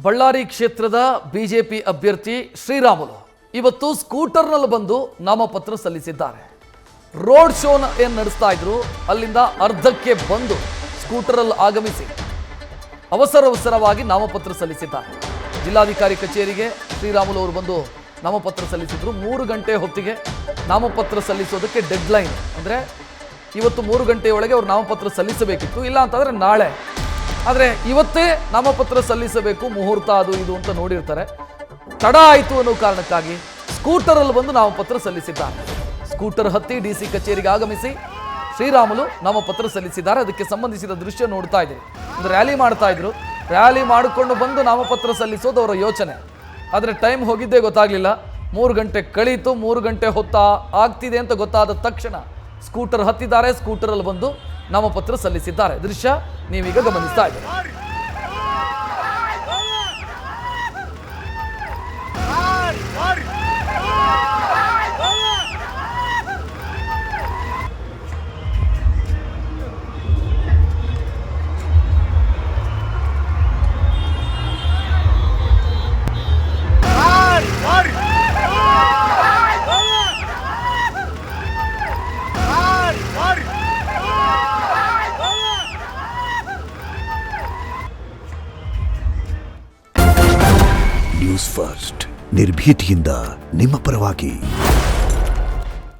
ಬಳ್ಳಾರಿ ಕ್ಷೇತ್ರದ ಬಿಜೆಪಿ ಅಭ್ಯರ್ಥಿ ಶ್ರೀರಾಮುಲು ಇವತ್ತು ಸ್ಕೂಟರ್ನಲ್ಲಿ ಬಂದು ನಾಮಪತ್ರ ಸಲ್ಲಿಸಿದ್ದಾರೆ. ರೋಡ್ ಶೋನ ಏನು ನಡೆಸ್ತಾ ಇದ್ರು ಅಲ್ಲಿಂದ ಅರ್ಧಕ್ಕೆ ಬಂದು ಸ್ಕೂಟರಲ್ಲಿ ಆಗಮಿಸಿ ಅವಸರವಾಗಿ ನಾಮಪತ್ರ ಸಲ್ಲಿಸಿದ್ದಾರೆ. ಜಿಲ್ಲಾಧಿಕಾರಿ ಕಚೇರಿಗೆ ಶ್ರೀರಾಮುಲು ಅವರು ಬಂದು ನಾಮಪತ್ರ ಸಲ್ಲಿಸಿದ್ರು. 3 ಗಂಟೆ ಹೊತ್ತಿಗೆ ನಾಮಪತ್ರ ಸಲ್ಲಿಸೋದಕ್ಕೆ ಡೆಡ್ಲೈನ್, ಅಂದರೆ ಇವತ್ತು 3 ಗಂಟೆಯೊಳಗೆ ಅವರು ನಾಮಪತ್ರ ಸಲ್ಲಿಸಬೇಕಿತ್ತು. ಇಲ್ಲ ಅಂತಂದರೆ ನಾಳೆ, ಆದರೆ ಇವತ್ತೇ ನಾಮಪತ್ರ ಸಲ್ಲಿಸಬೇಕು, ಮುಹೂರ್ತ ಅದು ಇದು ಅಂತ ನೋಡಿರ್ತಾರೆ. ತಡ ಆಯಿತು ಅನ್ನೋ ಕಾರಣಕ್ಕಾಗಿ ಸ್ಕೂಟರಲ್ಲಿ ಬಂದು ನಾಮಪತ್ರ ಸಲ್ಲಿಸಿದ್ದಾರೆ. ಸ್ಕೂಟರ್ ಹತ್ತಿ DC ಕಚೇರಿಗೆ ಆಗಮಿಸಿ ಶ್ರೀರಾಮುಲು ನಾಮಪತ್ರ ಸಲ್ಲಿಸಿದ್ದಾರೆ. ಅದಕ್ಕೆ ಸಂಬಂಧಿಸಿದ ದೃಶ್ಯ ನೋಡ್ತಾ ಇದ್ದೀರಿ. ಒಂದು ರ್ಯಾಲಿ ಮಾಡ್ತಾ ಇದ್ರು. ರ್ಯಾಲಿ ಮಾಡಿಕೊಂಡು ಬಂದು ನಾಮಪತ್ರ ಸಲ್ಲಿಸೋದು ಅವರ ಯೋಚನೆ. ಆದರೆ ಟೈಮ್ ಹೋಗಿದ್ದೇ ಗೊತ್ತಾಗಲಿಲ್ಲ. 3 ಗಂಟೆ ಕಳೀತು. 3 ಗಂಟೆ ಆಗ್ತಿದೆ ಅಂತ ಗೊತ್ತಾದ ತಕ್ಷಣ ಸ್ಕೂಟರ್ ಹತ್ತಿದ್ದಾರೆ. ಸ್ಕೂಟರಲ್ಲಿ ಬಂದು ನಾಮಪತ್ರ ಸಲ್ಲಿಸಿದ್ದಾರೆ. ದೃಶ್ಯ ನೀವೀಗ ಗಮನಿಸ್ತಾ ಇದ್ದೀರಿ. ನ್ಯೂಸ್ ಫಸ್ಟ್, ನಿರ್ಭೀತಿಯಿಂದ ನಿಮ್ಮ ಪರವಾಗಿ.